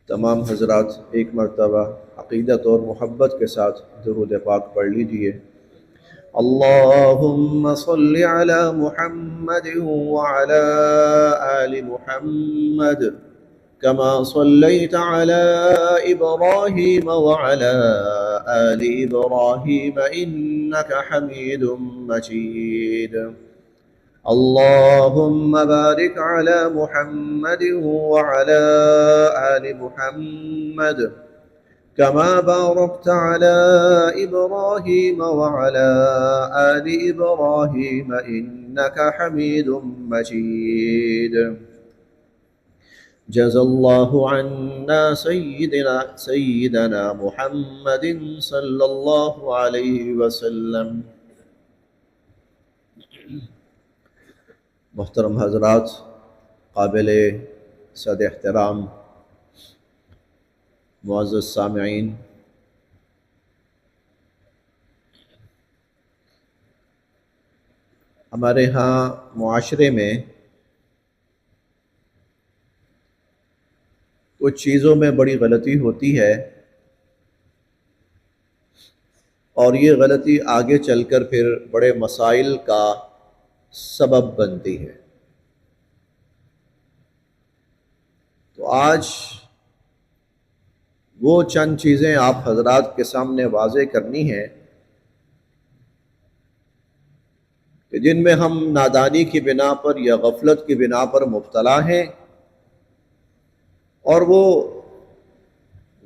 تمام حضرات ایک مرتبہ عقیدت اور محبت کے ساتھ درود پاک پڑھ لیجئے۔ اللہم صل علی محمد وعلی آل محمد كما صليت على إبراهيم وعلى آل إبراهيم إنك حميد مجيد اللهم بارك على محمد وعلى آل محمد كما باركت على إبراهيم وعلى آل إبراهيم إنك حميد مجيد جزا الله عنا سيدنا محمد صلی اللہ علیہ وسلم۔ محترم حضرات، قابل صد احترام معزز سامعین، ہمارے ہاں معاشرے میں کچھ چیزوں میں بڑی غلطی ہوتی ہے اور یہ غلطی آگے چل کر پھر بڑے مسائل کا سبب بنتی ہے۔ تو آج وہ چند چیزیں آپ حضرات کے سامنے واضح کرنی ہیں کہ جن میں ہم نادانی کی بنا پر یا غفلت کی بنا پر مبتلا ہیں، اور وہ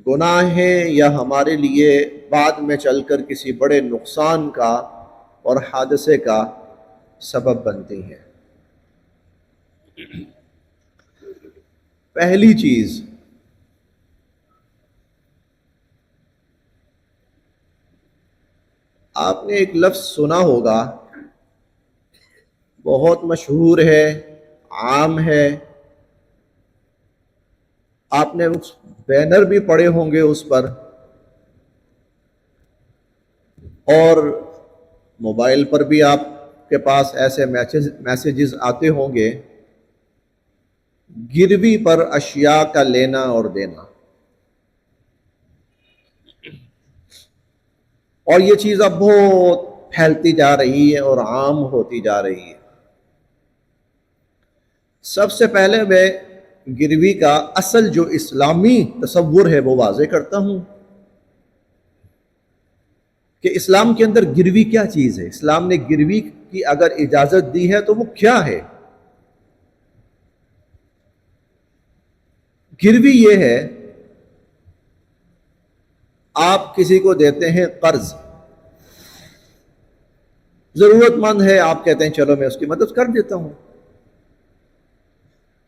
گناہ ہیں یا ہمارے لیے بعد میں چل کر کسی بڑے نقصان کا اور حادثے کا سبب بنتی ہیں۔ پہلی چیز، آپ نے ایک لفظ سنا ہوگا، بہت مشہور ہے، عام ہے، آپ نے اس بینر بھی پڑھے ہوں گے اس پر، اور موبائل پر بھی آپ کے پاس ایسے میسیجز آتے ہوں گے، گروی پر اشیاء کا لینا اور دینا۔ اور یہ چیز اب بہت پھیلتی جا رہی ہے اور عام ہوتی جا رہی ہے۔ سب سے پہلے میں گروی کا اصل جو اسلامی تصور ہے وہ واضح کرتا ہوں کہ اسلام کے اندر گروی کیا چیز ہے۔ اسلام نے گروی کی اگر اجازت دی ہے تو وہ کیا ہے؟ گروی یہ ہے، آپ کسی کو دیتے ہیں قرض، ضرورت مند ہے، آپ کہتے ہیں چلو میں اس کی مدد کر دیتا ہوں،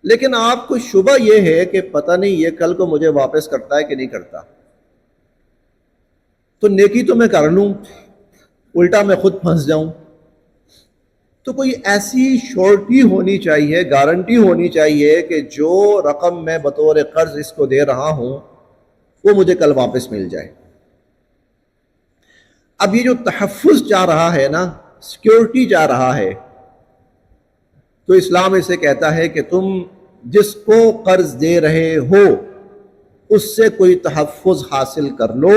لیکن آپ کو شبہ یہ ہے کہ پتہ نہیں یہ کل کو مجھے واپس کرتا ہے کہ نہیں کرتا، تو نیکی تو میں کر لوں، الٹا میں خود پھنس جاؤں۔ تو کوئی ایسی شورٹی ہونی چاہیے، گارنٹی ہونی چاہیے کہ جو رقم میں بطور قرض اس کو دے رہا ہوں وہ مجھے کل واپس مل جائے۔ اب یہ جو تحفظ چاہ رہا ہے نا، سیکیورٹی چاہ رہا ہے، تو اسلام اسے کہتا ہے کہ تم جس کو قرض دے رہے ہو اس سے کوئی تحفظ حاصل کر لو،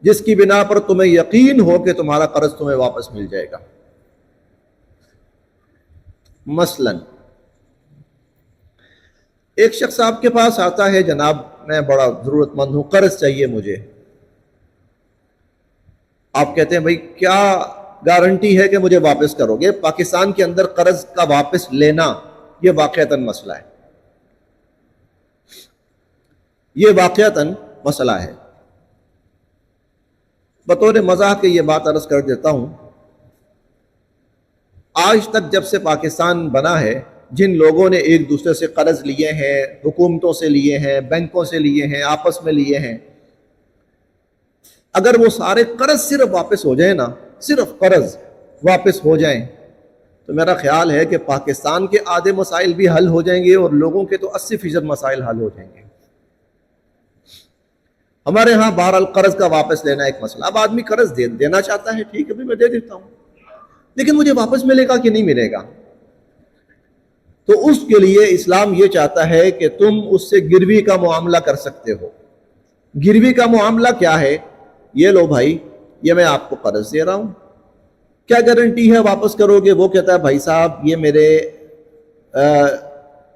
جس کی بنا پر تمہیں یقین ہو کہ تمہارا قرض تمہیں واپس مل جائے گا۔ مثلا ایک شخص آپ کے پاس آتا ہے، جناب میں بڑا ضرورت مند ہوں، قرض چاہیے مجھے۔ آپ کہتے ہیں بھائی کیا گارنٹی ہے کہ مجھے واپس کرو گے؟ پاکستان کے اندر قرض کا واپس لینا یہ واقعتاً مسئلہ ہے، یہ واقعتاً مسئلہ ہے۔ بطور مزاح کے یہ بات عرض کر دیتا ہوں، آج تک جب سے پاکستان بنا ہے، جن لوگوں نے ایک دوسرے سے قرض لیے ہیں، حکومتوں سے لیے ہیں، بینکوں سے لیے ہیں، آپس میں لیے ہیں، اگر وہ سارے قرض صرف واپس ہو جائیں نا، صرف قرض واپس ہو جائیں، تو میرا خیال ہے کہ پاکستان کے آدھے مسائل بھی حل ہو جائیں گے اور لوگوں کے تو 80% مسائل حل ہو جائیں گے۔ ہمارے ہاں بہرحال قرض کا واپس لینا ایک مسئلہ۔ اب آدمی قرض دینا چاہتا ہے، ٹھیک ہے بھی میں دے دیتا ہوں، لیکن مجھے واپس ملے گا کہ نہیں ملے گا؟ تو اس کے لیے اسلام یہ چاہتا ہے کہ تم اس سے گروی کا معاملہ کر سکتے ہو۔ گروی کا معاملہ کیا ہے؟ یہ لو بھائی، یہ میں آپ کو قرض دے رہا ہوں، کیا گارنٹی ہے واپس کرو گے؟ وہ کہتا ہے بھائی صاحب یہ میرے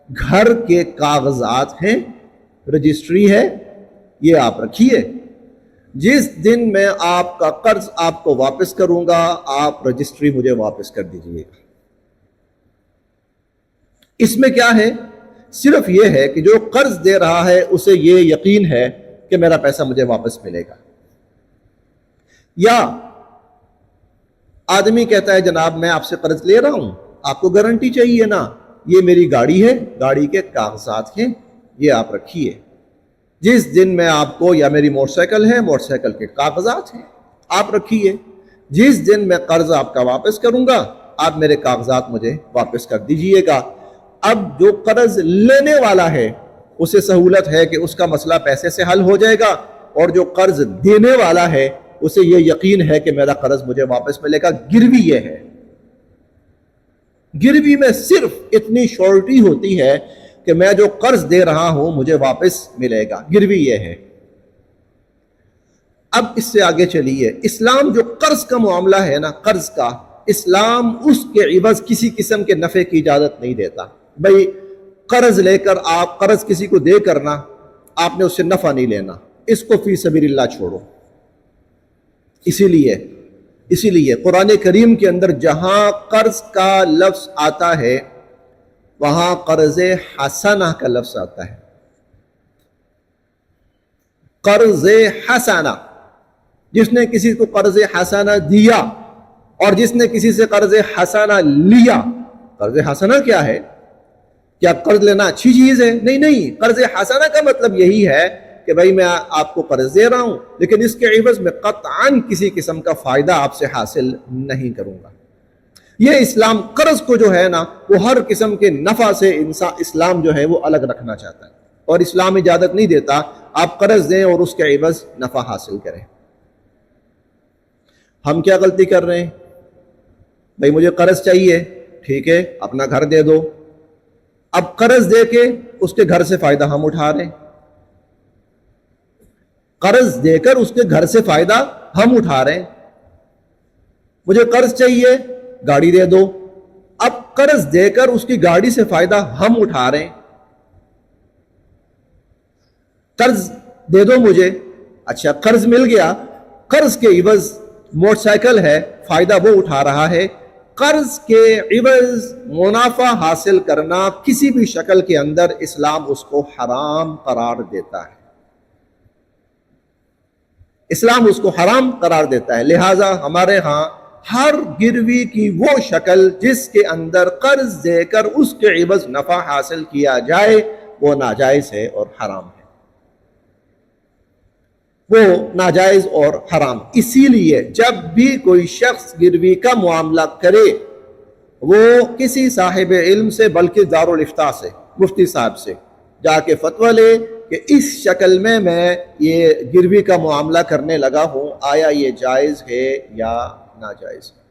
گھر کے کاغذات ہیں، رجسٹری ہے، یہ آپ رکھیے، جس دن میں آپ کا قرض آپ کو واپس کروں گا آپ رجسٹری مجھے واپس کر دیجئے گا۔ اس میں کیا ہے؟ صرف یہ ہے کہ جو قرض دے رہا ہے اسے یہ یقین ہے کہ میرا پیسہ مجھے واپس ملے گا۔ یا آدمی کہتا ہے جناب میں آپ سے قرض لے رہا ہوں، آپ کو گارنٹی چاہیے نا، یہ میری گاڑی ہے، گاڑی کے کاغذات ہیں، یہ آپ رکھیے، جس دن میں آپ کو، یا میری موٹر سائیکل ہے، موٹر سائیکل کے کاغذات ہیں، آپ رکھیے، جس دن میں قرض آپ کا واپس کروں گا آپ میرے کاغذات مجھے واپس کر دیجئے گا۔ اب جو قرض لینے والا ہے اسے سہولت ہے کہ اس کا مسئلہ پیسے سے حل ہو جائے گا، اور جو قرض دینے والا ہے اسے یہ یقین ہے کہ میرا قرض مجھے واپس ملے گا۔ گروی یہ ہے، گروی میں صرف اتنی شورٹی ہوتی ہے کہ میں جو قرض دے رہا ہوں مجھے واپس ملے گا، گروی یہ ہے۔ اب اس سے آگے چلیے، اسلام جو قرض کا معاملہ ہے نا، قرض کا، اسلام اس کے عوض کسی قسم کے نفع کی اجازت نہیں دیتا۔ بھئی قرض لے کر آپ، قرض کسی کو دے کرنا، آپ نے اس سے نفع نہیں لینا، اس کو فی سبیل اللہ چھوڑو۔ اسی لیے قرآن کریم کے اندر جہاں قرض کا لفظ آتا ہے وہاں قرض حسنہ کا لفظ آتا ہے۔ قرض حسنہ، جس نے کسی کو قرض حسنہ دیا اور جس نے کسی سے قرض حسنہ لیا۔ قرض حسنہ کیا ہے؟ کیا قرض لینا اچھی چیز ہے؟ نہیں، قرض حسنہ کا مطلب یہی ہے کہ بھائی میں آپ کو قرض دے رہا ہوں لیکن اس کے عوض میں قطعاً کسی قسم کا فائدہ آپ سے حاصل نہیں کروں گا۔ یہ اسلام قرض کو جو ہے نا وہ ہر قسم کے نفع سے اسلام جو ہے وہ الگ رکھنا چاہتا ہے، اور اسلام اجازت نہیں دیتا آپ قرض دیں اور اس کے عوض نفع حاصل کریں۔ ہم کیا غلطی کر رہے ہیں؟ بھائی مجھے قرض چاہیے، ٹھیک ہے اپنا گھر دے دو، اب قرض دے کے اس کے گھر سے فائدہ ہم اٹھا رہے ہیں، قرض دے کر اس کے گھر سے فائدہ ہم اٹھا رہے ہیں۔ مجھے قرض چاہیے، گاڑی دے دو، اب قرض دے کر اس کی گاڑی سے فائدہ ہم اٹھا رہے ہیں۔ قرض دے دو مجھے، اچھا قرض مل گیا، قرض کے عوض موٹر سائیکل ہے، فائدہ وہ اٹھا رہا ہے۔ قرض کے عوض منافع حاصل کرنا کسی بھی شکل کے اندر اسلام اس کو حرام قرار دیتا ہے، اسلام اس کو حرام قرار دیتا ہے۔ لہٰذا ہمارے ہاں ہر گروی کی وہ شکل جس کے اندر قرض دے کر اس کے عوض نفع حاصل کیا جائے وہ ناجائز ہے اور حرام ہے، وہ ناجائز اور حرام۔ اسی لیے جب بھی کوئی شخص گروی کا معاملہ کرے وہ کسی صاحب علم سے، بلکہ دارالافتاء سے، مفتی صاحب سے جا کے فتویٰ لے کہ اس شکل میں یہ گروی کا معاملہ کرنے لگا ہوں، آیا یہ جائز ہے یا ناجائز ہے۔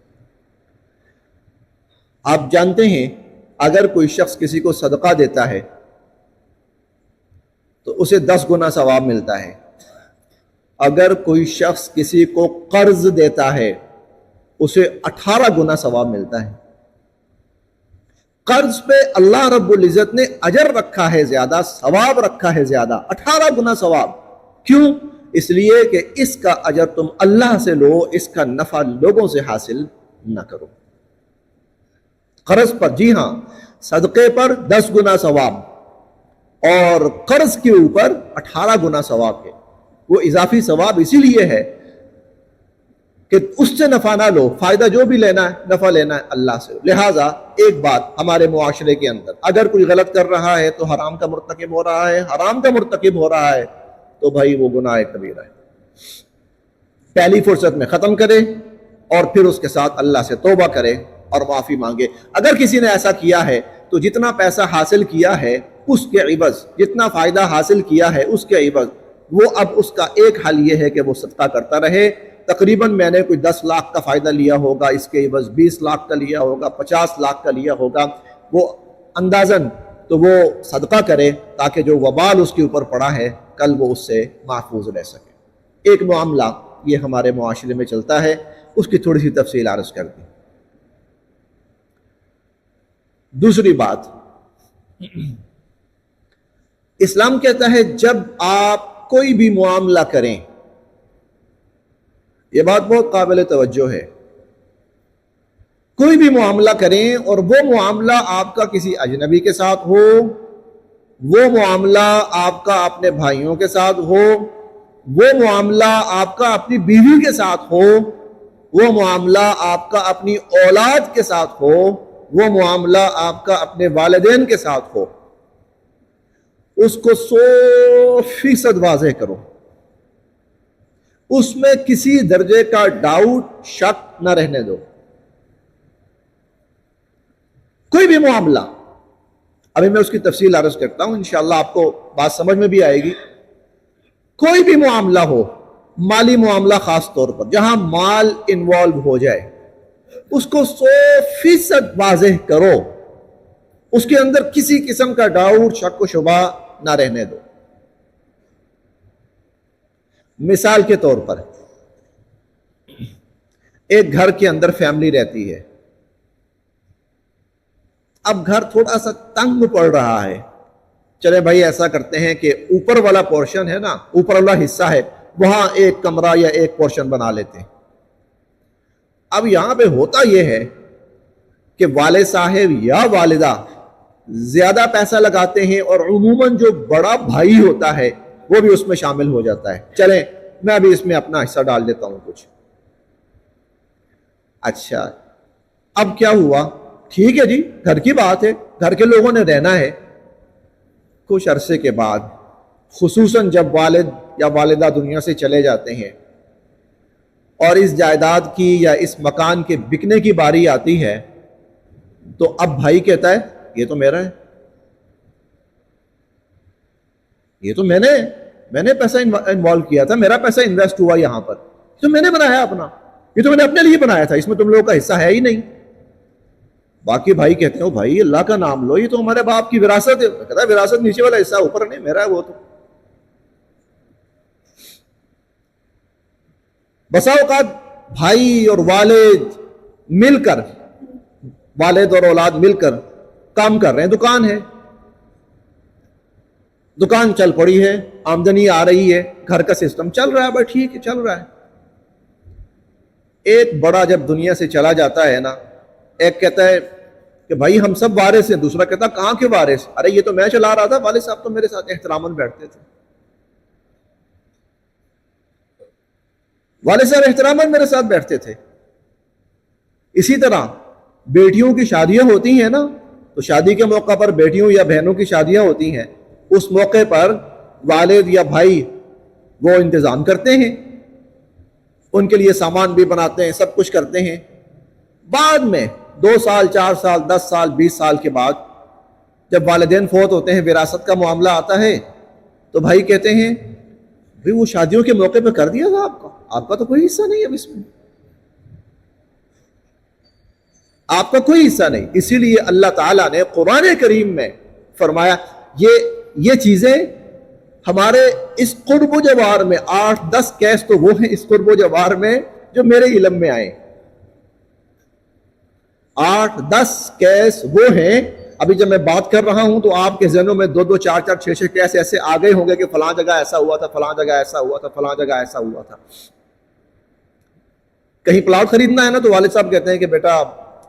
آپ جانتے ہیں اگر کوئی شخص کسی کو صدقہ دیتا ہے تو اسے 10 گنا ثواب ملتا ہے، اگر کوئی شخص کسی کو قرض دیتا ہے اسے 18 گنا ثواب ملتا ہے۔ قرض پہ اللہ رب العزت نے اجر رکھا ہے زیادہ، ثواب رکھا ہے زیادہ، 18 گنا ثواب۔ کیوں؟ اس لیے کہ اس کا اجر تم اللہ سے لو، اس کا نفع لوگوں سے حاصل نہ کرو۔ قرض پر، جی ہاں، صدقے پر 10 گنا ثواب اور قرض کے اوپر 18 گنا ثواب ہے۔ وہ اضافی ثواب اسی لیے ہے کہ اس سے نفع نہ لو، فائدہ جو بھی لینا ہے، نفع لینا ہے اللہ سے۔ لہٰذا ایک بات ہمارے معاشرے کے اندر، اگر کوئی غلط کر رہا ہے تو حرام کا مرتکب ہو رہا ہے، حرام کا مرتکب ہو رہا ہے تو بھائی وہ گناہ کبیرہ ہے، پہلی فرصت میں ختم کرے اور پھر اس کے ساتھ اللہ سے توبہ کرے اور معافی مانگے۔ اگر کسی نے ایسا کیا ہے تو جتنا پیسہ حاصل کیا ہے اس کے عوض، جتنا فائدہ حاصل کیا ہے اس کے عوض، وہ اب اس کا ایک حل یہ ہے کہ وہ صدقہ کرتا رہے۔ تقریباً میں نے کوئی 10 لاکھ کا فائدہ لیا ہوگا، اس کے عوض 20 لاکھ کا لیا ہوگا، 50 لاکھ کا لیا ہوگا، وہ اندازن تو وہ صدقہ کرے تاکہ جو وبال اس کے اوپر پڑا ہے کل وہ اس سے محفوظ رہ سکے۔ ایک معاملہ یہ ہمارے معاشرے میں چلتا ہے، اس کی تھوڑی سی تفصیل عرض کر دی۔ دوسری بات، اسلام کہتا ہے جب آپ کوئی بھی معاملہ کریں، یہ بات بہت قابل توجہ ہے، کوئی بھی معاملہ کریں اور وہ معاملہ آپ کا کسی اجنبی کے ساتھ ہو، وہ معاملہ آپ کا اپنے بھائیوں کے ساتھ ہو، وہ معاملہ آپ کا اپنی بیوی کے ساتھ ہو، وہ معاملہ آپ کا اپنی اولاد کے ساتھ ہو، وہ معاملہ آپ کا اپنے والدین کے ساتھ ہو، اس کو 100% واضح کرو، اس میں کسی درجے کا ڈاؤٹ، شک نہ رہنے دو۔ کوئی بھی معاملہ، ابھی میں اس کی تفصیل عرض کرتا ہوں، انشاءاللہ آپ کو بات سمجھ میں بھی آئے گی۔ کوئی بھی معاملہ ہو، مالی معاملہ خاص طور پر، جہاں مال انوالو ہو جائے، اس کو 100% واضح کرو، اس کے اندر کسی قسم کا ڈاؤٹ، شک و شبہ نہ رہنے دو۔ مثال کے طور پر، ایک گھر کے اندر فیملی رہتی ہے، اب گھر تھوڑا سا تنگ پڑ رہا ہے، چلے بھائی ایسا کرتے ہیں کہ اوپر والا پورشن ہے نا، اوپر والا حصہ ہے، وہاں ایک کمرہ یا ایک پورشن بنا لیتے ہیں۔ اب یہاں پہ ہوتا یہ ہے کہ والد صاحب یا والدہ زیادہ پیسہ لگاتے ہیں، اور عموماً جو بڑا بھائی ہوتا ہے وہ بھی اس میں شامل ہو جاتا ہے، چلیں میں بھی اس میں اپنا حصہ ڈال دیتا ہوں کچھ۔ اچھا، اب کیا ہوا؟ ٹھیک ہے جی، گھر کی بات ہے، گھر کے لوگوں نے رہنا ہے۔ کچھ عرصے کے بعد، خصوصاً جب والد یا والدہ دنیا سے چلے جاتے ہیں اور اس جائیداد کی یا اس مکان کے بکنے کی باری آتی ہے، تو اب بھائی کہتا ہے یہ تو میرا ہے، یہ تو میں نے پیسہ انوالو کیا تھا، میرا پیسہ انویسٹ ہوا یہاں پر، تو میں نے بنایا اپنا، یہ تو میں نے اپنے لیے بنایا تھا، اس میں تم لوگوں کا حصہ ہے ہی نہیں۔ باقی بھائی کہتے ہیں بھائی اللہ کا نام لو، یہ تو ہمارے باپ کی وراثت ہے۔ کہتا ہے وراثت نیچے والا حصہ، اوپر نہیں، میرا ہے وہ تو۔ بسا اوقات بھائی اور والد مل کر، والد اور اولاد مل کر کام کر رہے ہیں، دکان ہے، دکان چل پڑی ہے، آمدنی آ رہی ہے، گھر کا سسٹم چل رہا ہے، بھائی ٹھیک ہے چل رہا ہے۔ ایک بڑا جب دنیا سے چلا جاتا ہے نا، ایک کہتا ہے کہ بھائی ہم سب وارث ہیں، دوسرا کہتا کہاں کے وارث؟ ارے یہ تو میں چلا رہا تھا، والد صاحب تو میرے ساتھ احتراماً بیٹھتے تھے، والد صاحب احتراماً میرے ساتھ بیٹھتے تھے۔ اسی طرح بیٹیوں کی شادیاں ہوتی ہیں نا، تو شادی کے موقع پر بیٹیوں یا بہنوں کی شادیاں ہوتی ہیں، اس موقع پر والد یا بھائی وہ انتظام کرتے ہیں، ان کے لیے سامان بھی بناتے ہیں، سب کچھ کرتے ہیں۔ بعد میں 2 سال 4 سال 10 سال 20 سال کے بعد جب والدین فوت ہوتے ہیں، وراثت کا معاملہ آتا ہے، تو بھائی کہتے ہیں بھائی وہ شادیوں کے موقع پہ کر دیا تھا آپ کا تو کوئی حصہ نہیں اب اس میں، آپ کا کوئی حصہ نہیں۔ اسی لیے اللہ تعالیٰ نے قرآن کریم میں فرمایا یہ چیزیں ہمارے اس قرب و جوار میں 8-10 کیس تو وہ ہیں اس قرب و جوار میں جو میرے علم میں آئے، 8-10 کیس وہ ہیں۔ ابھی جب میں بات کر رہا ہوں تو آپ کے ذہنوں میں 2-2 4-4 6-6 کیس ایسے آ گئے ہوں گے کہ فلاں جگہ ایسا ہوا تھا، فلاں جگہ ایسا ہوا تھا، فلاں جگہ ایسا ہوا تھا۔ کہیں پلاٹ خریدنا ہے نا، تو والد صاحب کہتے ہیں کہ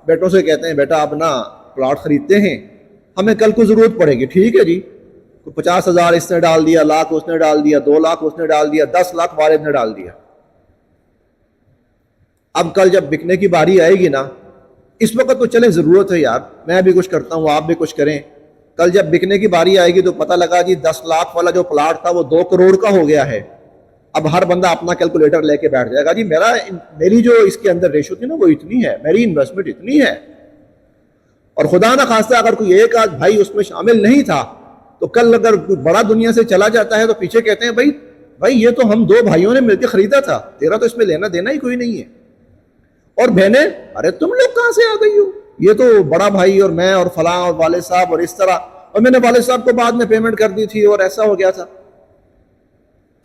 بیٹوں سے کہتے ہیں بیٹا اب نا پلاٹ خریدتے ہیں، ہمیں کل کو ضرورت پڑے گی، ٹھیک ہے جی، 50,000 اس نے ڈال دیا، لاکھ اس نے ڈال دیا، 2 لاکھ اس نے ڈال دیا، 10 لاکھ والد نے ڈال دیا۔ اب کل جب بکنے کی باری آئے گی نا، اس وقت تو چلیں ضرورت ہے یار، میں بھی کچھ کرتا ہوں آپ بھی کچھ کریں، کل جب بکنے کی باری آئے گی تو پتہ لگا جی 10 لاکھ والا جو پلاٹ تھا وہ 2 کروڑ کا ہو گیا ہے۔ اب ہر بندہ اپنا کیلکولیٹر لے کے بیٹھ جائے گا، جی میری جو اس کے اندر ریشو تھی نا وہ اتنی ہے، میری انویسٹمنٹ اتنی ہے، اور خدا نہ خواستہ اگر کوئی ایک آدھ بھائی اس میں شامل نہیں تھا تو کل اگر کوئی بڑا دنیا سے چلا جاتا ہے تو پیچھے کہتے ہیں بھائی یہ تو ہم 2 بھائیوں نے مل کے خریدا تھا، تیرا تو اس میں لینا دینا ہی کوئی نہیں ہے۔ اور بہنیں ارے تم لوگ کہاں سے آ گئی ہو، یہ تو بڑا بھائی اور میں اور فلاں اور والد صاحب اور اس طرح، اور میں نے والد صاحب کو بعد میں پیمنٹ کر دی تھی اور ایسا ہو گیا تھا.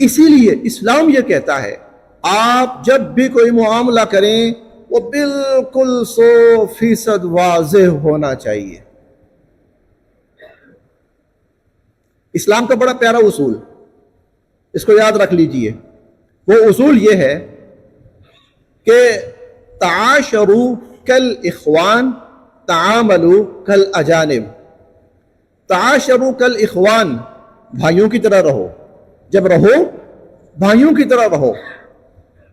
اسی لیے اسلام یہ کہتا ہے آپ جب بھی کوئی معاملہ کریں وہ بالکل 100% واضح ہونا چاہیے. اسلام کا بڑا پیارا اصول، اس کو یاد رکھ لیجئے. وہ اصول یہ ہے کہ تعاشروا کالاخوان تعاملوا کالاجانب. تعاشروا کالاخوان، بھائیوں کی طرح رہو، جب رہو بھائیوں کی طرح رہو.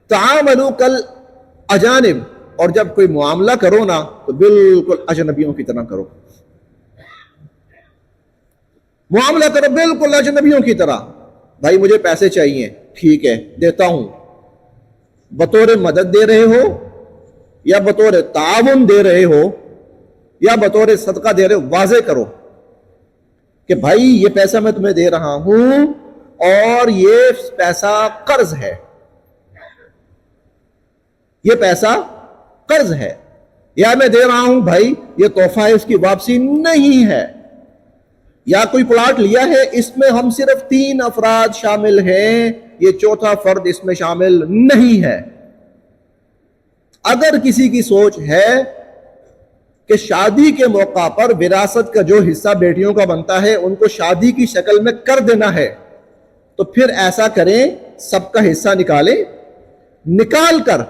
تعاملوا کالاجانب، اور جب کوئی معاملہ کرو نا تو بالکل اجنبیوں کی طرح کرو. معاملہ کرو بالکل اجنبیوں کی طرح. بھائی مجھے پیسے چاہیے، ٹھیک ہے دیتا ہوں. بطور مدد دے رہے ہو یا بطور تعاون دے رہے ہو یا بطور صدقہ دے رہے ہو، واضح کرو کہ بھائی یہ پیسہ میں تمہیں دے رہا ہوں اور یہ پیسہ قرض ہے، یہ پیسہ قرض ہے، یا میں دے رہا ہوں بھائی یہ تحفہ ہے، اس کی واپسی نہیں ہے. یا کوئی پلاٹ لیا ہے، اس میں ہم صرف 3 افراد شامل ہیں، یہ چوتھا فرد اس میں شامل نہیں ہے. اگر کسی کی سوچ ہے کہ شادی کے موقع پر وراثت کا جو حصہ بیٹیوں کا بنتا ہے ان کو شادی کی شکل میں کر دینا ہے، تو پھر ایسا کریں، سب کا حصہ نکالیں، نکال کر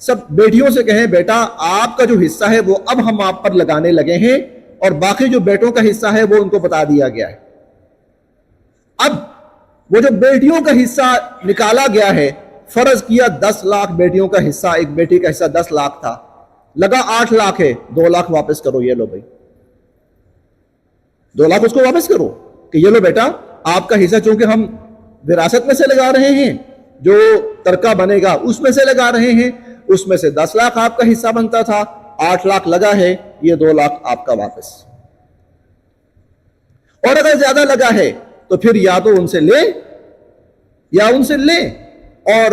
سب بیٹیوں سے کہیں بیٹا آپ کا جو حصہ ہے وہ اب ہم آپ پر لگانے لگے ہیں، اور باقی جو بیٹوں کا حصہ ہے وہ ان کو بتا دیا گیا ہے. اب وہ جو بیٹیوں کا حصہ نکالا گیا ہے، فرض کیا 10 لاکھ بیٹیوں کا حصہ، ایک بیٹی کا حصہ 10 لاکھ تھا، لگا 8 لاکھ ہے، 2 لاکھ واپس کرو. یہ لو بھائی 2 لاکھ اس کو واپس کرو کہ یہ لو بیٹا آپ کا حصہ، چونکہ ہم وراثت میں سے لگا رہے ہیں، جو ترکہ بنے گا اس میں سے لگا رہے ہیں، اس میں سے 10 لاکھ آپ کا حصہ بنتا تھا، 8 لاکھ لگا ہے، یہ 2 لاکھ آپ کا واپس. اور اگر زیادہ لگا ہے تو پھر یا تو ان سے لیں اور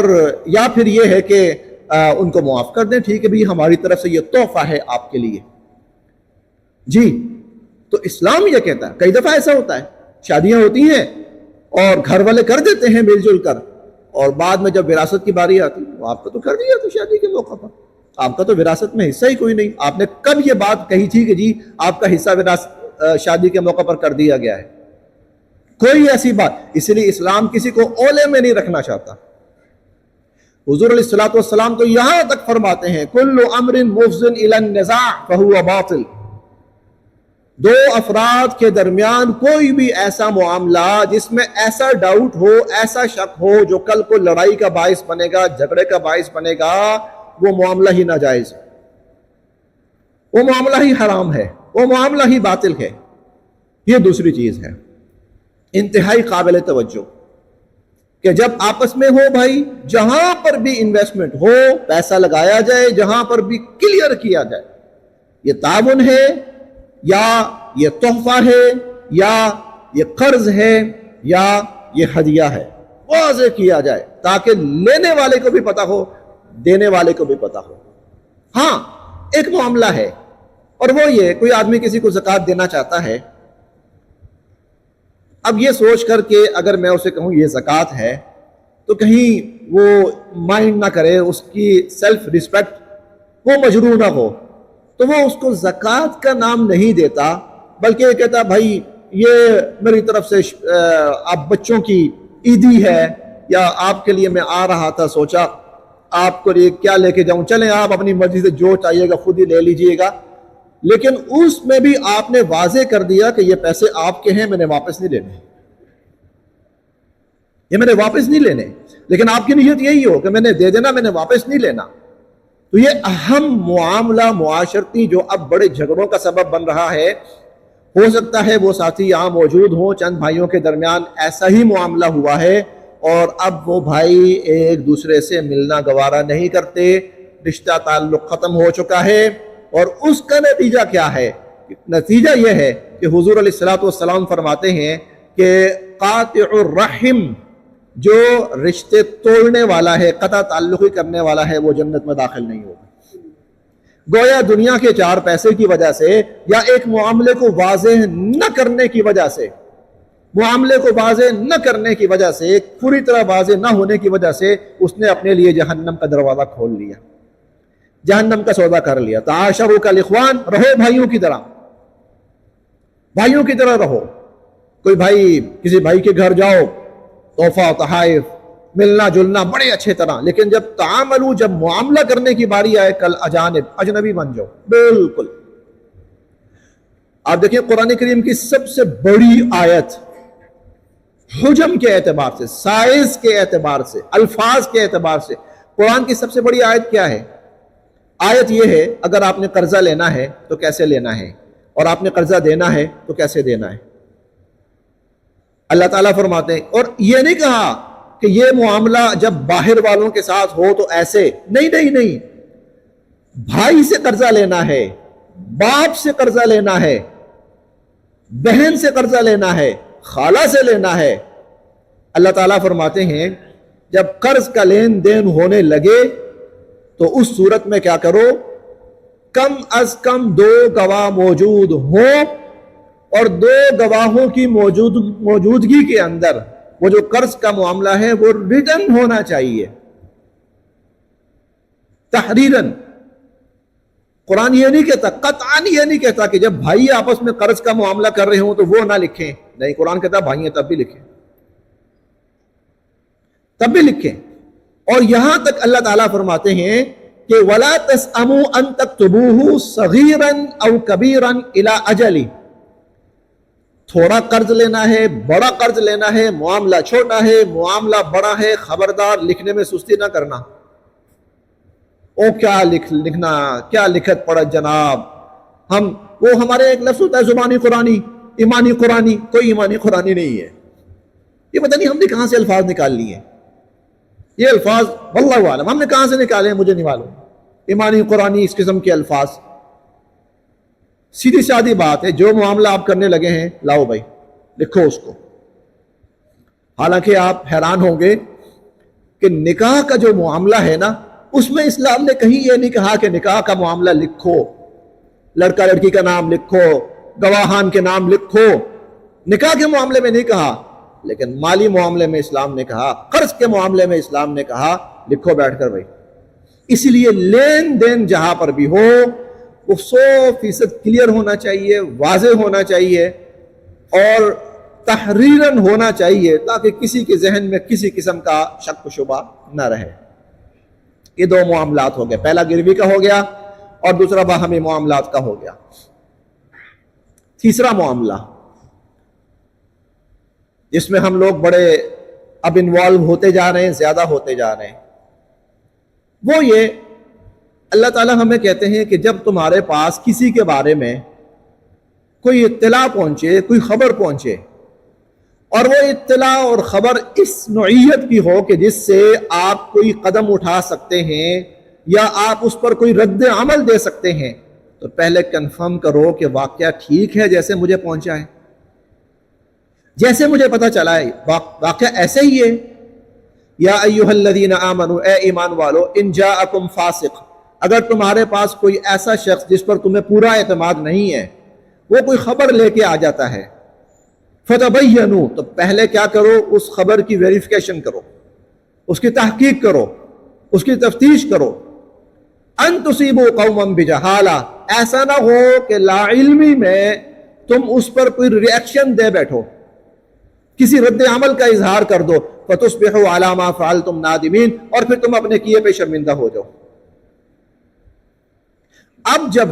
یا پھر یہ ہے کہ ان کو معاف کر دیں، ٹھیک ہے بھی ہماری طرف سے یہ تحفہ ہے آپ کے لیے. جی تو اسلام یہ کہتا ہے، کئی دفعہ ایسا ہوتا ہے شادیاں ہوتی ہیں اور گھر والے کر دیتے ہیں مل جل کر، اور بعد میں جب وراثت کی باری آتی تو آپ کا تو کر دیا تھا شادی کے موقع پر، آپ کا تو وراثت میں حصہ ہی کوئی نہیں. آپ نے کب یہ بات کہی تھی کہ جی آپ کا حصہ وراثت شادی کے موقع پر کر دیا گیا ہے؟ کوئی ایسی بات. اس لیے اسلام کسی کو اولے میں نہیں رکھنا چاہتا. حضور علیہ الصلوۃ والسلام تو یہاں تک فرماتے ہیں کل امر مفض الی النزاع فهو باطل. 2 افراد کے درمیان کوئی بھی ایسا معاملہ جس میں ایسا ڈاؤٹ ہو، ایسا شک ہو جو کل کو لڑائی کا باعث بنے گا، جھگڑے کا باعث بنے گا، وہ معاملہ ہی ناجائز ہے، وہ معاملہ ہی حرام ہے، وہ معاملہ ہی باطل ہے. یہ دوسری چیز ہے انتہائی قابل توجہ کہ جب آپس میں ہو بھائی، جہاں پر بھی انویسٹمنٹ ہو پیسہ لگایا جائے، جہاں پر بھی کلیئر کیا جائے یہ تعاون ہے یا یہ تحفہ ہے یا یہ قرض ہے یا یہ ہدیہ ہے، واضح کیا جائے تاکہ لینے والے کو بھی پتا ہو، دینے والے کو بھی پتا ہو. ہاں ایک معاملہ ہے، اور وہ یہ کوئی آدمی کسی کو زکوٰۃ دینا چاہتا ہے، اب یہ سوچ کر کہ اگر میں اسے کہوں یہ زکوٰۃ ہے تو کہیں وہ مائنڈ نہ کرے، اس کی سیلف ریسپیکٹ وہ مجروح نہ ہو، تو وہ اس کو زکوٰۃ کا نام نہیں دیتا، بلکہ یہ کہتا بھائی یہ میری طرف سے آپ بچوں کی عیدی ہے، یا آپ کے لیے میں آ رہا تھا، سوچا آپ کو کیا لے کے جاؤں، چلیں آپ اپنی مرضی سے جو چاہیے گا خود ہی لے لیجئے گا. لیکن اس میں بھی آپ نے واضح کر دیا کہ یہ پیسے آپ کے ہیں، میں نے واپس نہیں لینے، یہ میں نے واپس نہیں لینے، لیکن آپ کی نیت یہی ہو کہ میں نے دے دینا، میں نے واپس نہیں لینا. تو یہ اہم معاملہ معاشرتی جو اب بڑے جھگڑوں کا سبب بن رہا ہے، ہو سکتا ہے وہ ساتھی یہاں موجود ہوں، چند بھائیوں کے درمیان ایسا ہی معاملہ ہوا ہے اور اب وہ بھائی ایک دوسرے سے ملنا گوارا نہیں کرتے، رشتہ تعلق ختم ہو چکا ہے. اور اس کا نتیجہ کیا ہے؟ نتیجہ یہ ہے کہ حضور علیہ الصلوۃ والسلام فرماتے ہیں کہ قاطع الرحم، جو رشتے توڑنے والا ہے، قطع تعلقی کرنے والا ہے، وہ جنت میں داخل نہیں ہوگا. گویا دنیا کے 4 پیسے کی وجہ سے یا ایک معاملے کو واضح نہ کرنے کی وجہ سے، معاملے کو واضح نہ کرنے کی وجہ سے، پوری طرح واضح نہ ہونے کی وجہ سے اس نے اپنے لیے جہنم کا دروازہ کھول لیا، جہنم کا سودا کر لیا۔ تعاشروا کالاخوان، رہو بھائیوں کی طرح، بھائیوں کی طرح رہو۔ کوئی بھائی، کسی بھائی کے گھر جاؤ، تحفہ و تحائف، ملنا جلنا بڑے اچھے طرح، لیکن جب تعاملو، جب معاملہ کرنے کی باری آئے، کل اجانب، اجنبی بن جاؤ بالکل۔ آپ دیکھیں قرآن کریم کی سب سے بڑی آیت، حجم کے اعتبار سے، سائز کے اعتبار سے، الفاظ کے اعتبار سے، قرآن کی سب سے بڑی آیت کیا ہے؟ آیت یہ ہے، اگر آپ نے قرضہ لینا ہے تو کیسے لینا ہے، اور آپ نے قرضہ دینا ہے تو کیسے دینا ہے۔ اللہ تعالیٰ فرماتے ہیں، اور یہ نہیں کہا کہ یہ معاملہ جب باہر والوں کے ساتھ ہو تو ایسے، نہیں نہیں نہیں، بھائی سے قرضہ لینا ہے، باپ سے قرضہ لینا ہے، بہن سے قرضہ لینا ہے، خالہ سے لینا ہے۔ اللہ تعالیٰ فرماتے ہیں جب قرض کا لین دین ہونے لگے تو اس صورت میں کیا کرو، کم از کم 2 گواہ موجود ہوں، اور 2 گواہوں کی موجودگی کے اندر وہ جو قرض کا معاملہ ہے وہ ریٹن ہونا چاہیے، تحریراً۔ قرآن یہ نہیں کہتا، قطعاً یہ نہیں کہتا کہ جب بھائی آپس میں قرض کا معاملہ کر رہے ہوں تو وہ نہ لکھیں، نہیں، قرآن کہتا بھائی ہیں تب بھی لکھیں، تب بھی لکھیں۔ اور یہاں تک اللہ تعالیٰ فرماتے ہیں کہ وَلَا تَسْأَمُوا أَن تَكْتُبُوهُ صَغِيرًا أَوْ كَبِيرًا إِلَىٰ أَجَلِهِ، تھوڑا قرض لینا ہے، بڑا قرض لینا ہے، معاملہ چھوٹا ہے، معاملہ بڑا ہے، خبردار لکھنے میں سستی نہ کرنا۔ او کیا لکھنا، کیا لکھت پڑت جناب، وہ ہمارے ایک لفظ ہوتا ہے زبانی قرآنی، ایمانی قرآنی، کوئی ایمانی قرآنی نہیں ہے۔ یہ پتہ نہیں ہم نے کہاں سے الفاظ نکال لیے، یہ الفاظ واللہ عالم ہم نے کہاں سے نکالے ہیں، مجھے نہیں معلوم۔ ایمانی قرآنی، اس قسم کے الفاظ، سیدھی سادی بات ہے، جو معاملہ آپ کرنے لگے ہیں لاؤ بھائی لکھو اس کو۔ حالانکہ آپ حیران ہوں گے کہ نکاح کا جو معاملہ ہے نا، اس میں اسلام نے کہیں یہ نہیں کہا کہ نکاح کا معاملہ لکھو، لڑکا لڑکی کا نام لکھو، گواہان کے نام لکھو، نکاح کے معاملے میں نہیں کہا، لیکن مالی معاملے میں اسلام نے کہا، قرض کے معاملے میں اسلام نے کہا لکھو بیٹھ کر بھائی۔ اسی لیے لین دین جہاں پر بھی ہو وہ 100% کلیئر ہونا چاہیے، واضح ہونا چاہیے، اور تحریراً ہونا چاہیے، تاکہ کسی کے ذہن میں کسی قسم کا شک و شبہ نہ رہے۔ یہ 2 معاملات ہو گئے، پہلا گروی کا ہو گیا اور دوسرا باہمی معاملات کا ہو گیا۔ تیسرا معاملہ جس میں ہم لوگ بڑے اب انوالو ہوتے جا رہے ہیں، زیادہ ہوتے جا رہے ہیں، وہ یہ اللہ تعالیٰ ہمیں کہتے ہیں کہ جب تمہارے پاس کسی کے بارے میں کوئی اطلاع پہنچے، کوئی خبر پہنچے، اور وہ اطلاع اور خبر اس نوعیت کی ہو کہ جس سے آپ کوئی قدم اٹھا سکتے ہیں یا آپ اس پر کوئی رد عمل دے سکتے ہیں، تو پہلے کنفرم کرو کہ واقعہ ٹھیک ہے جیسے مجھے پہنچا ہے، جیسے مجھے پتہ چلا ہے واقعہ ایسے ہی ہے۔ یا ایھا الذین آمنوا، اے ایمان والو، ان جاءکم فاسق، اگر تمہارے پاس کوئی ایسا شخص جس پر تمہیں پورا اعتماد نہیں ہے، وہ کوئی خبر لے کے آ جاتا ہے، فتبینوا، تو پہلے کیا کرو، اس خبر کی ویریفیکیشن کرو، اس کی تحقیق کرو، اس کی تفتیش کرو۔ ان تصیبوا قوما بجہالہ، ایسا نہ ہو کہ لا علمی میں تم اس پر کوئی ری ایکشن دے بیٹھو، کسی رد عمل کا اظہار کر دو، فتصبحوا علی ما فعلتم نادمین، اور پھر تم اپنے کیے پہ شرمندہ ہو جاؤ۔ اب جب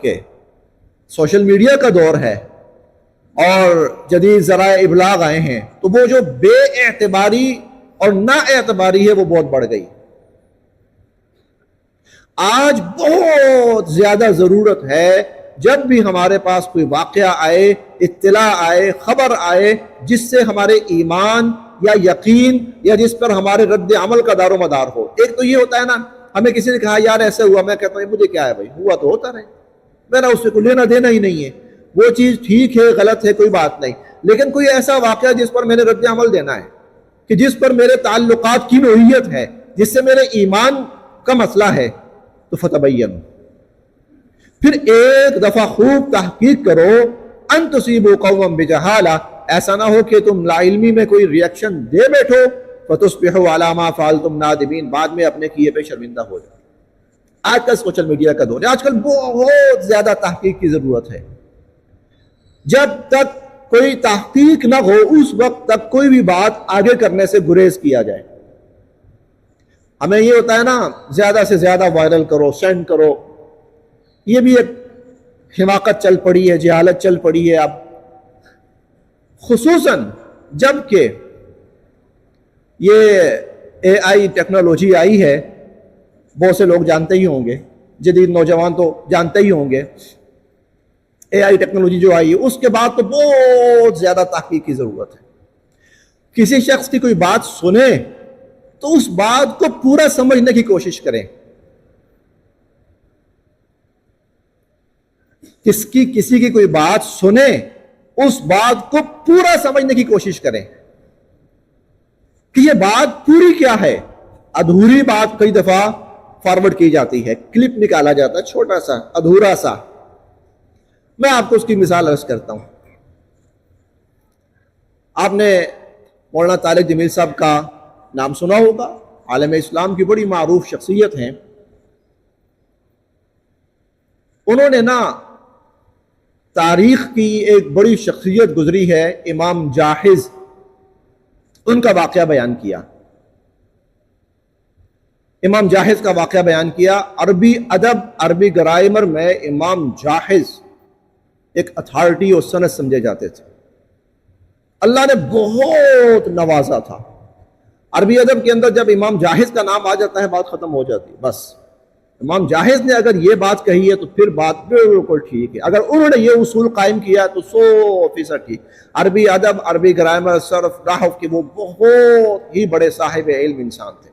کہ سوشل میڈیا کا دور ہے اور جدید ذرائع ابلاغ آئے ہیں، تو وہ جو بے اعتباری اور نا اعتباری ہے وہ بہت بڑھ گئی۔ آج بہت زیادہ ضرورت ہے جب بھی ہمارے پاس کوئی واقعہ آئے، اطلاع آئے، خبر آئے، جس سے ہمارے ایمان یا یقین یا جس پر ہمارے رد عمل کا دار و مدار ہو۔ ایک تو یہ ہوتا ہے نا، ہمیں کسی نے کہا یار ایسے ہوا، میں کہتا ہوں مجھے کیا ہے بھائی، ہوا تو ہوتا رہے، میرا اس سے کوئی لینا دینا ہی نہیں ہے، وہ چیز ٹھیک ہے غلط ہے کوئی بات نہیں، لیکن کوئی ایسا واقعہ جس پر میں نے رد عمل دینا ہے، کہ جس پر میرے تعلقات کی نوعیت ہے، جس سے میرے ایمان کا مسئلہ ہے، تو فتبین، پھر ایک دفعہ خوب تحقیق کرو، ان تصیبوا قوما بجہالہ، ایسا نہ ہو کہ تم لا علمی میں کوئی ریئیکشن دے بیٹھو، فتصبحوا علی ما فعلتم نادمین، بعد میں اپنے کیے پہ شرمندہ ہو جاؤ۔ آج کل سوشل میڈیا کا دور ہے، آج کل بہت زیادہ تحقیق کی ضرورت ہے۔ جب تک کوئی تحقیق نہ ہو اس وقت تک کوئی بھی بات آگے کرنے سے گریز کیا جائے۔ ہمیں یہ ہوتا ہے نا، زیادہ سے زیادہ وائرل کرو، سینڈ کرو، یہ بھی ایک حماقت چل پڑی ہے، جہالت چل پڑی ہے اب، خصوصاً جب کہ یہ اے آئی ٹیکنالوجی آئی ہے، بہت سے لوگ جانتے ہی ہوں گے، جدید نوجوان تو جانتے ہی ہوں گے، اے آئی ٹیکنالوجی جو آئی ہے اس کے بعد تو بہت زیادہ تحقیق کی ضرورت ہے۔ کسی شخص کی کوئی بات سنیں تو اس بات کو پورا سمجھنے کی کوشش کریں، کسی کی کوئی بات سنیں، اس بات کو پورا سمجھنے کی کوشش کریں کہ یہ بات پوری کیا ہے۔ ادھوری بات کئی دفعہ فارورڈ کی جاتی ہے، کلپ نکالا جاتا ہے چھوٹا سا ادھورا سا۔ میں آپ کو اس کی مثال عرض کرتا ہوں۔ آپ نے مولانا طارق جمیل صاحب کا نام سنا ہوگا، عالم اسلام کی بڑی معروف شخصیت ہیں۔ انہوں نے نا تاریخ کی ایک بڑی شخصیت گزری ہے، امام جاحظ، ان کا واقعہ بیان کیا۔ امام جاحظ کا واقعہ بیان کیا۔ عربی ادب، عربی گرامر میں امام جاحظ ایک اتھارٹی اور سند سمجھے جاتے تھے۔ اللہ نے بہت نوازا تھا۔ عربی ادب کے اندر جب امام جاحظ کا نام آ جاتا ہے بات ختم ہو جاتی ہے، بس امام جاحظ نے اگر یہ بات کہی ہے تو پھر بات بالکل ٹھیک ہے، اگر انہوں نے یہ اصول قائم کیا تو 100% ٹھیک۔ عربی ادب، عربی گرامر، صرف، نحو کے وہ بہت ہی بڑے صاحب علم انسان تھے۔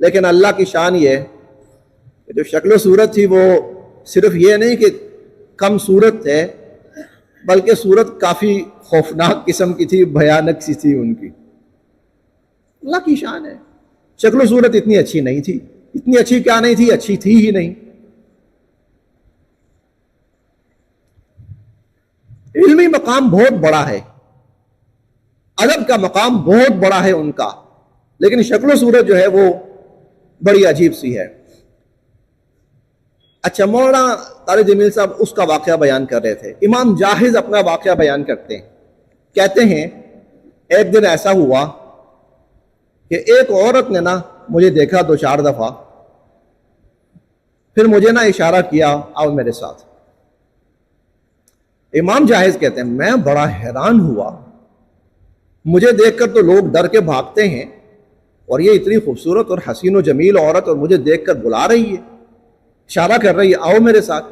لیکن اللہ کی شان یہ کہ جو شکل و صورت تھی وہ صرف یہ نہیں کہ کم صورت ہے، بلکہ صورت کافی خوفناک قسم کی تھی، بھیانک سی تھی ان کی۔ اللہ کی شان ہے، شکل و صورت اتنی اچھی نہیں تھی، اتنی اچھی کیا نہیں تھی، اچھی تھی ہی نہیں۔ علمی مقام بہت بڑا ہے، ادب کا مقام بہت بڑا ہے ان کا، لیکن شکل و صورت جو ہے وہ بڑی عجیب سی ہے۔ اچھا، مولانا طارق جمیل صاحب اس کا واقعہ بیان کر رہے تھے۔ امام جاحظ اپنا واقعہ بیان کرتے ہیں، کہتے ہیں ایک دن ایسا ہوا کہ ایک عورت نے نا مجھے دیکھا 2-4 دفعہ، پھر مجھے نا اشارہ کیا آؤ میرے ساتھ۔ امام جاحظ کہتے ہیں میں بڑا حیران ہوا، مجھے دیکھ کر تو لوگ ڈر کے بھاگتے ہیں، اور یہ اتنی خوبصورت اور حسین و جمیل عورت اور مجھے دیکھ کر بلا رہی ہے، اشارہ کر رہی ہے آؤ میرے ساتھ۔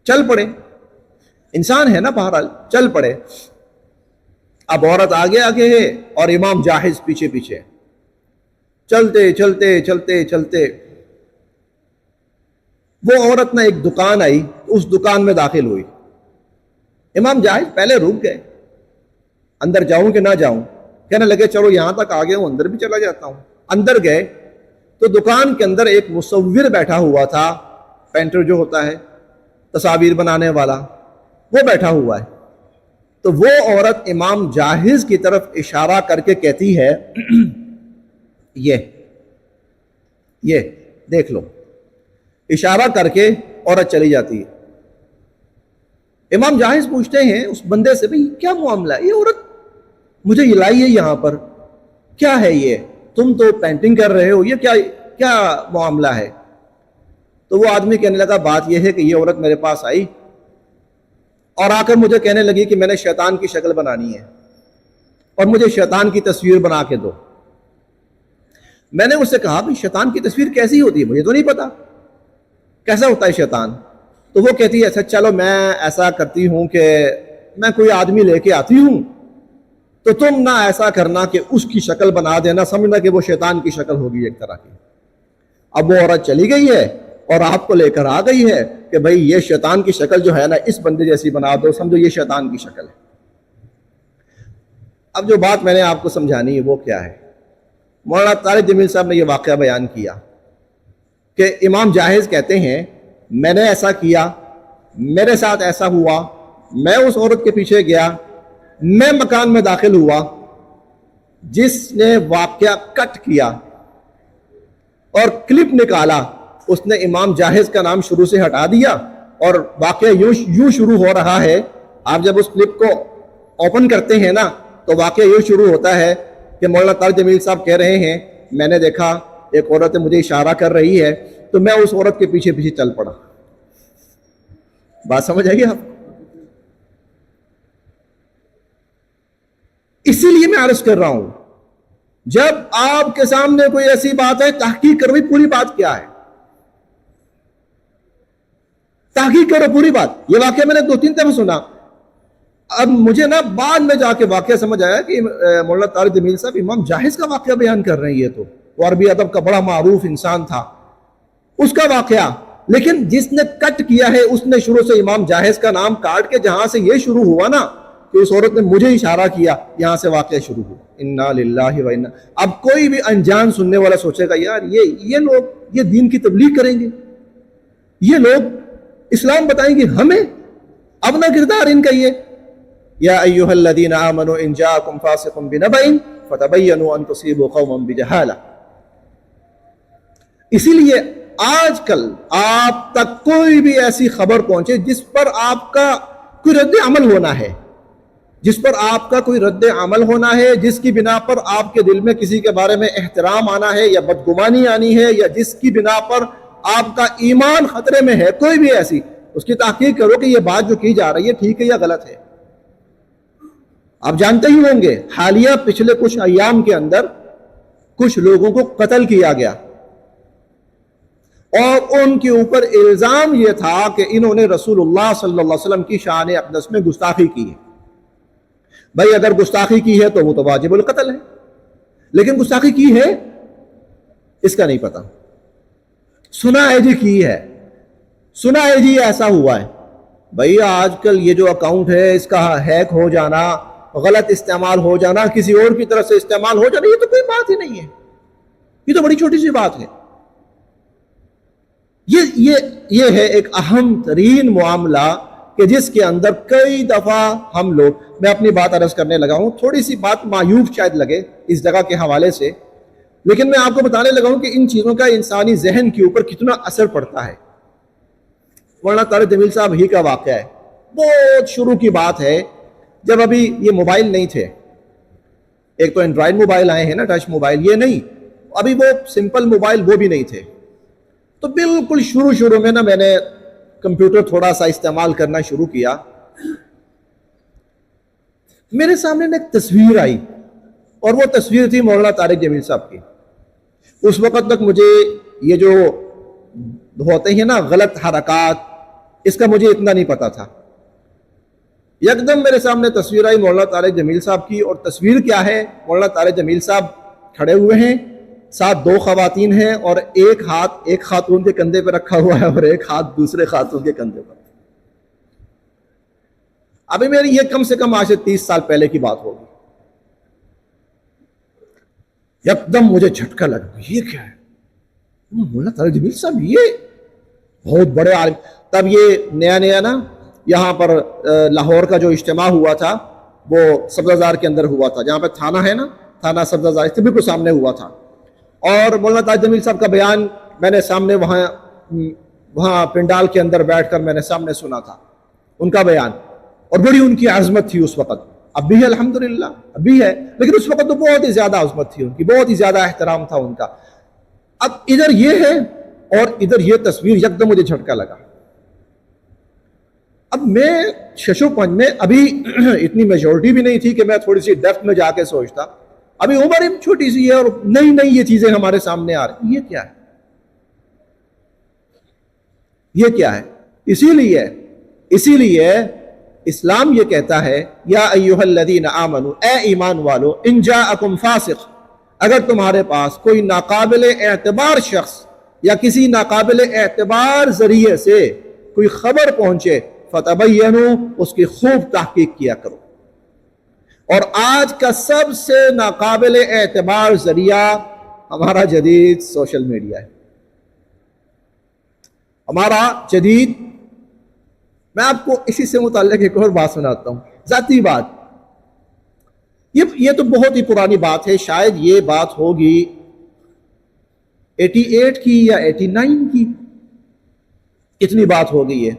چل پڑے، انسان ہے نا بہرحال، چل پڑے۔ اب عورت آگے آگے ہے اور امام جاحظ پیچھے پیچھے، چلتے چلتے چلتے چلتے وہ عورت نہ ایک دکان آئی، اس دکان میں داخل ہوئی۔ امام جاحظ پہلے رک گئے، اندر جاؤں کہ نہ جاؤں، کہنے لگے چلو یہاں تک آ گیا ہوں اندر بھی چلا جاتا ہوں۔ اندر گئے تو دکان کے اندر ایک مصور بیٹھا ہوا تھا، پینٹر جو ہوتا ہے تصاویر بنانے والا، وہ بیٹھا ہوا ہے۔ تو وہ عورت امام جاحظ کی طرف اشارہ کر کے کہتی ہے یہ دیکھ لو، اشارہ کر کے عورت چلی جاتی ہے۔ امام جاحظ پوچھتے ہیں اس بندے سے بھئی کیا معاملہ ہے، یہ عورت مجھے لائی ہے یہاں پر، کیا ہے یہ، تم تو پینٹنگ کر رہے ہو، یہ کیا معاملہ ہے؟ تو وہ آدمی کہنے لگا بات یہ ہے کہ یہ عورت میرے پاس آئی اور آ کر مجھے کہنے لگی کہ میں نے شیطان کی شکل بنانی ہے اور مجھے شیطان کی تصویر بنا کے دو۔ میں نے اس سے کہا کہ شیطان کی تصویر کیسی ہوتی ہے، مجھے تو نہیں پتا کیسا ہوتا ہے شیطان۔ تو وہ کہتی ہے اچھا چلو میں ایسا کرتی ہوں کہ میں کوئی آدمی لے کے آتی ہوں، تو تم نہ ایسا کرنا کہ اس کی شکل بنا دینا، سمجھنا کہ وہ شیطان کی شکل ہوگی ایک طرح کی۔ اب وہ عورت چلی گئی ہے اور آپ کو لے کر آ گئی ہے کہ بھئی یہ شیطان کی شکل جو ہے نا اس بندے جیسی بنا دو، سمجھو یہ شیطان کی شکل ہے۔ اب جو بات میں نے آپ کو سمجھانی ہے وہ کیا ہے مولانا طارق جمیل صاحب نے یہ واقعہ بیان کیا کہ امام جاحظ کہتے ہیں میں نے ایسا کیا، میرے ساتھ ایسا ہوا، میں اس عورت کے پیچھے گیا، میں مکان میں داخل ہوا، جس نے واقعہ کٹ کیا اور کلپ نکالا اس نے امام جاحظ کا نام شروع سے ہٹا دیا، اور واقعہ یوں شروع ہو رہا ہے. آپ جب اس کلپ کو اوپن کرتے ہیں نا تو واقعہ یوں شروع ہوتا ہے کہ مولانا طارق جمیل صاحب کہہ رہے ہیں میں نے دیکھا ایک عورت مجھے اشارہ کر رہی ہے تو میں اس عورت کے پیچھے پیچھے چل پڑا. بات سمجھ آئیے آپ؟ اسی لیے میں عرض کر رہا ہوں جب آپ کے سامنے کوئی ایسی بات ہے تحقیق کرو پوری بات کیا ہے، تحقیق کرو پوری بات. یہ واقعہ میں نے 2-3 دفعہ سنا. اب مجھے نا بعد میں جا کے واقعہ سمجھ آیا کہ مولانا طارق جمیل صاحب امام جاحظ کا واقعہ بیان کر رہے ہیں. یہ تو وہ عربی ادب کا بڑا معروف انسان تھا، اس کا واقعہ. لیکن جس نے کٹ کیا ہے اس نے شروع سے امام جاحظ کا نام کاٹ کے جہاں سے یہ شروع ہوا نا کہ اس عورت نے مجھے اشارہ کیا، یہاں سے واقعہ شروع ہوا. انا للہ و انا. اب کوئی بھی انجان سننے والا سوچے گا یار یہ لوگ یہ دین کی تبلیغ کریں گے، یہ لوگ اسلام بتائیں گے ہمیں. اپنا کردار ان کا یہ یا ایھا الذین آمنوا ان جاءکم فاسق بنبأ فتبینوا ان تصیبوا قوما بجہالہ. اسی لیے آج کل آپ تک کوئی بھی ایسی خبر پہنچے جس پر آپ کا کوئی رد عمل ہونا ہے، جس کی بنا پر آپ کے دل میں کسی کے بارے میں احترام آنا ہے یا بدگمانی آنی ہے، یا جس کی بنا پر آپ کا ایمان خطرے میں ہے، کوئی بھی ایسی، اس کی تحقیق کرو کہ یہ بات جو کی جا رہی ہے ٹھیک ہے یا غلط ہے. آپ جانتے ہی ہوں گے حالیہ پچھلے کچھ ایام کے اندر کچھ لوگوں کو قتل کیا گیا اور ان کے اوپر الزام یہ تھا کہ انہوں نے رسول اللہ صلی اللہ علیہ وسلم کی شان اقدس میں گستاخی کی ہے. بھائی اگر گستاخی کی ہے تو وہ تو واجب القتل ہے، لیکن گستاخی کی ہے اس کا نہیں پتا. سنا ہے جی کی ہے، سنا ہے جی ایسا ہوا ہے. بھائی آج کل یہ جو اکاؤنٹ ہے اس کا ہیک ہو جانا، غلط استعمال ہو جانا، کسی اور کی طرف سے استعمال ہو جانا، یہ تو کوئی بات ہی نہیں ہے، یہ تو بڑی چھوٹی سی بات ہے. یہ ہے ایک اہم ترین معاملہ کہ جس کے اندر کئی دفعہ ہم لوگ، میں اپنی بات عرض کرنے لگا ہوں، تھوڑی سی بات معیوب شاید لگے اس جگہ کے حوالے سے، لیکن میں آپ کو بتانے لگا ہوں کہ ان چیزوں کا انسانی ذہن کے اوپر کتنا اثر پڑتا ہے. مولانا طارق جمیل صاحب ہی کا واقعہ ہے، بہت شروع کی بات ہے جب ابھی یہ موبائل نہیں تھے. ایک تو اینڈرائڈ موبائل آئے ہیں نا، ٹچ موبائل، یہ نہیں، ابھی وہ سمپل موبائل وہ بھی نہیں تھے. تو بالکل شروع میں نا میں نے کمپیوٹر تھوڑا سا استعمال کرنا شروع کیا. میرے سامنے ایک تصویر آئی اور وہ تصویر تھی مولانا طارق جمیل صاحب کی. اس وقت تک مجھے یہ جو ہوتے ہیں نا غلط حرکات، اس کا مجھے اتنا نہیں پتا تھا. یکدم میرے سامنے تصویر آئی مولانا طارق جمیل صاحب کی، اور تصویر کیا ہے، مولانا طارق جمیل صاحب کھڑے ہوئے ہیں، ساتھ 2 خواتین ہیں، اور ایک ہاتھ ایک خاتون کے کندھے پہ رکھا ہوا ہے اور ایک ہاتھ دوسرے خاتون کے کندھے پر. ابھی میری یہ کم سے کم آج سے 30 سال پہلے کی بات ہوگی. یکدم مجھے جھٹکا لگا، یہ کیا ہے؟ مولانا طارق جمیل صاحب یہ بہت بڑے عالم. تب یہ نیا نا یہاں پر لاہور کا جو اجتماع ہوا تھا وہ سبزہ کے اندر ہوا تھا، جہاں پہ تھانہ ہے نا، تھانہ سبزہ اس کے بالکل سامنے ہوا تھا. اور مولانا طارق جمیل صاحب کا بیان میں نے سامنے وہاں پنڈال کے اندر بیٹھ کر میں نے سامنے سنا تھا ان کا بیان، اور بڑی ان کی عظمت تھی اس وقت. اب بھی ہے الحمدللہ، اب بھی ہے، لیکن اس وقت تو بہت ہی زیادہ عظمت تھی ان کی، بہت ہی زیادہ احترام تھا ان کا. اب ادھر یہ ہے اور ادھر یہ تصویر، یکدم مجھے جھٹکا لگا. اب میں 6-5 میں ابھی اتنی میجورٹی بھی نہیں تھی کہ میں تھوڑی سی ڈیپتھ میں جا کے سوچتا. ابھی عمر چھوٹی سی ہے اور نئی یہ چیزیں ہمارے سامنے آ رہی، یہ کیا ہے، یہ کیا ہے. اسی لیے اسلام یہ کہتا ہے یا ایھا الذین آمنوا، اے ایمان والو، ان جاءکم فاسق، اگر تمہارے پاس کوئی ناقابل اعتبار شخص یا کسی ناقابل اعتبار ذریعے سے کوئی خبر پہنچے، فتبینوا، اس کی خوب تحقیق کیا کرو. اور آج کا سب سے ناقابل اعتبار ذریعہ ہمارا جدید سوشل میڈیا ہے، ہمارا جدید. میں آپ کو اسی سے متعلق ایک اور بات سناتا ہوں، ذاتی بات. یہ تو بہت ہی پرانی بات ہے، شاید یہ بات ہوگی 88 کی یا 89 کی، اتنی بات ہو گئی ہے.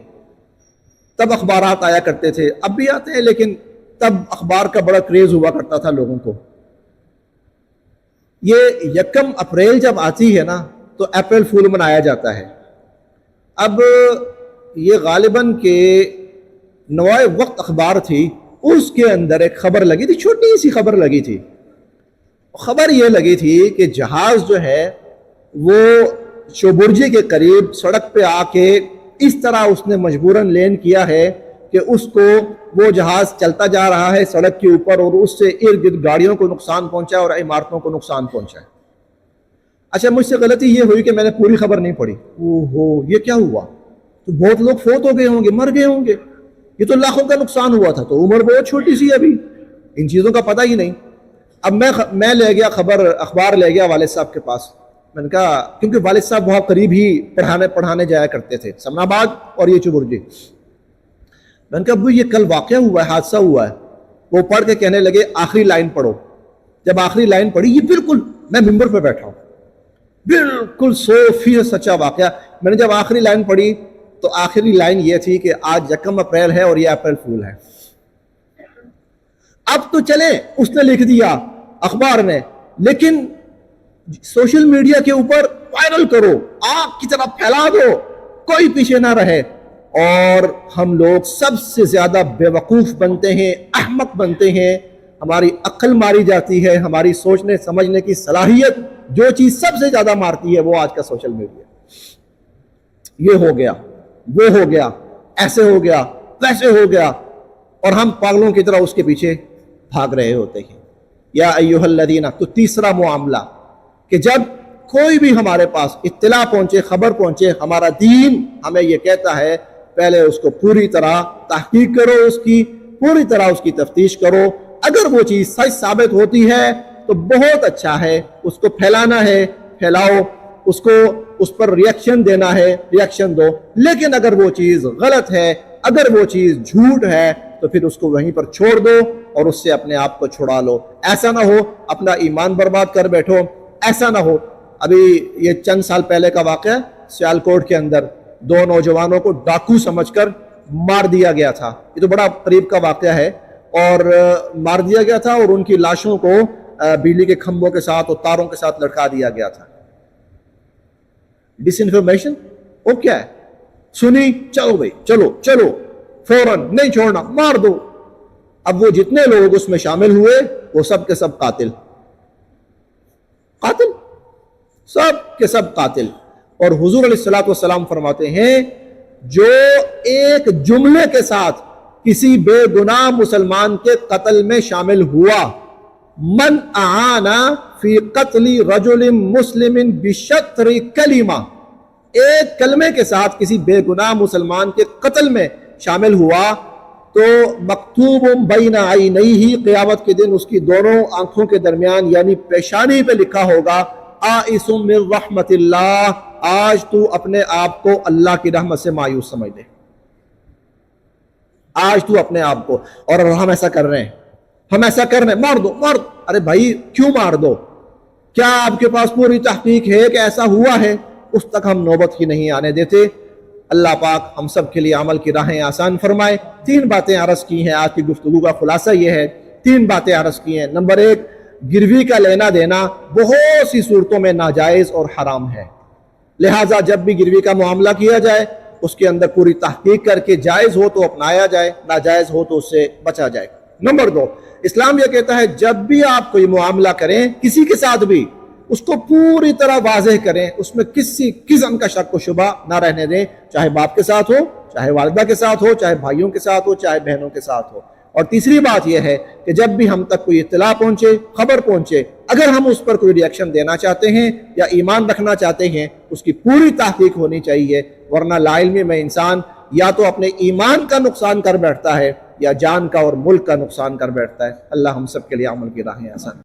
تب اخبارات آیا کرتے تھے، اب بھی آتے ہیں، لیکن تب اخبار کا بڑا کریز ہوا کرتا تھا لوگوں کو. یہ 1 اپریل جب آتی ہے نا تو اپریل فول منایا جاتا ہے. اب یہ غالباً کہ نوائے وقت اخبار تھی، اس کے اندر ایک خبر لگی تھی، چھوٹی سی خبر لگی تھی. خبر یہ لگی تھی کہ جہاز جو ہے وہ شوبرجی کے قریب سڑک پہ آ کے اس طرح اس نے مجبوراً لین کیا ہے کہ اس کو وہ جہاز چلتا جا رہا ہے سڑک کے اوپر، اور اس سے ارد گرد گاڑیوں کو نقصان پہنچا اور عمارتوں کو نقصان پہنچا ہے. اچھا، مجھ سے غلطی یہ ہوئی کہ میں نے پوری خبر نہیں پڑھی. یہ کیا ہوا؟ تو بہت لوگ فوت ہو گئے ہوں گے، مر گئے ہوں گے. یہ تو لاکھوں کا نقصان ہوا تھا، تو عمر بہت چھوٹی سی ابھی، ان چیزوں کا پتہ ہی نہیں. اب میں لے گیا اخبار لے گیا والد صاحب کے پاس. میں نے کہا، کیونکہ والد صاحب بہت قریب ہی پڑھانے جایا کرتے تھے، سمن آباد اور یہ چبرجی. میں نے کہا ابو یہ کل واقعہ ہوا ہے، حادثہ ہوا ہے. وہ پڑھ کے کہنے لگے آخری لائن پڑھو. جب آخری لائن پڑھی، یہ بالکل میں ممبر پہ بیٹھا ہوں، بالکل 100% سچا واقعہ. میں نے جب آخری لائن پڑھی تو آخری لائن یہ تھی کہ آج 1 اپریل ہے اور یہ اپریل فول ہے. اب تو چلے اس نے لکھ دیا اخبار نے، لیکن سوشل میڈیا کے اوپر وائرل کرو، آگ کی طرح پھیلا دو، کوئی پیچھے نہ رہے. اور ہم لوگ سب سے زیادہ بے وقوف بنتے ہیں، احمق بنتے ہیں، ہماری عقل ماری جاتی ہے، ہماری سوچنے سمجھنے کی صلاحیت جو چیز سب سے زیادہ مارتی ہے وہ آج کا سوشل میڈیا. یہ ہو گیا، وہ ہو گیا، ایسے ہو گیا، ویسے ہو گیا، اور ہم پاگلوں کی طرح اس کے پیچھے بھاگ رہے ہوتے ہیں. یا ایھا الذین، تو تیسرا معاملہ کہ جب کوئی بھی ہمارے پاس اطلاع پہنچے، خبر پہنچے، ہمارا دین ہمیں یہ کہتا ہے پہلے اس کو پوری طرح تحقیق کرو، اس کی پوری طرح اس کی تفتیش کرو. اگر وہ چیز سچ ثابت ہوتی ہے تو بہت اچھا ہے، اس کو پھیلانا ہے پھیلاؤ، اس پر ریاکشن دینا ہے ریاکشن دو. لیکن اگر وہ چیز غلط ہے، اگر وہ چیز جھوٹ ہے، تو پھر اس کو وہیں پر چھوڑ دو اور اس سے اپنے آپ کو چھڑا لو. ایسا نہ ہو اپنا ایمان برباد کر بیٹھو. ایسا نہ ہو، ابھی یہ چند سال پہلے کا واقعہ، سیالکوٹ کے اندر 2 نوجوانوں کو ڈاکو سمجھ کر مار دیا گیا تھا. یہ تو بڑا قریب کا واقعہ ہے، اور مار دیا گیا تھا اور ان کی لاشوں کو بجلی کے کھمبوں کے ساتھ اور تاروں کے ساتھ لٹکا دیا گیا تھا. ڈس انفارمیشن وہ کیا ہے؟ سنی، چلو بھائی چلو فوراً نہیں چھوڑنا، مار دو. اب وہ جتنے لوگ اس میں شامل ہوئے وہ سب کے سب قاتل، سب کے سب قاتل. اور حضور علیہ الصلوۃ والسلام فرماتے ہیں جو ایک جملے کے ساتھ کسی بے گناہ مسلمان کے قتل میں شامل ہوا، من اعانا فی قتل رجل مسلم بشطر کلمہ، ایک کلمے کے ساتھ کسی بے گناہ مسلمان کے قتل میں شامل ہوا، تو مکتوب بین عینیہ، قیامت کے دن اس کی دونوں آنکھوں کے درمیان یعنی پیشانی پہ لکھا ہوگا آئس من رحمت اللہ، آج تو اپنے آپ کو اللہ کی رحمت سے مایوس سمجھ لے، آج تو اپنے آپ کو. اور ہم ایسا کر رہے ہیں، مار دو. ارے بھائی کیوں مار دو؟ کیا آپ کے پاس پوری تحقیق ہے کہ ایسا ہوا ہے؟ اس تک ہم نوبت ہی نہیں آنے دیتے. اللہ پاک ہم سب کے لیے عمل کی راہیں آسان فرمائے. 3 باتیں عرض کی ہیں، آج کی گفتگو کا خلاصہ یہ ہے. 3 باتیں عرض کی ہیں. نمبر 1، گروی کا لینا دینا بہت سی صورتوں میں ناجائز اور حرام ہے، لہٰذا جب بھی گروی کا معاملہ کیا جائے اس کے اندر پوری تحقیق کر کے جائز ہو تو اپنایا جائے، ناجائز ہو تو اس سے بچا جائے. نمبر 2، اسلام یہ کہتا ہے جب بھی آپ کوئی معاملہ کریں کسی کے ساتھ بھی، اس کو پوری طرح واضح کریں، اس میں کسی قسم کا شک و شبہ نہ رہنے دیں، چاہے باپ کے ساتھ ہو، چاہے والدہ کے ساتھ ہو، چاہے بھائیوں کے ساتھ ہو، چاہے بہنوں کے ساتھ ہو. اور تیسری بات یہ ہے کہ جب بھی ہم تک کوئی اطلاع پہنچے، خبر پہنچے، اگر ہم اس پر کوئی ریاکشن دینا چاہتے ہیں یا ایمان رکھنا چاہتے ہیں، اس کی پوری تحقیق ہونی چاہیے، ورنہ لا علمی میں انسان یا تو اپنے ایمان کا نقصان کر بیٹھتا ہے یا جان کا اور ملک کا نقصان کر بیٹھتا ہے. اللہ ہم سب کے لیے عمل کی راہیں آسان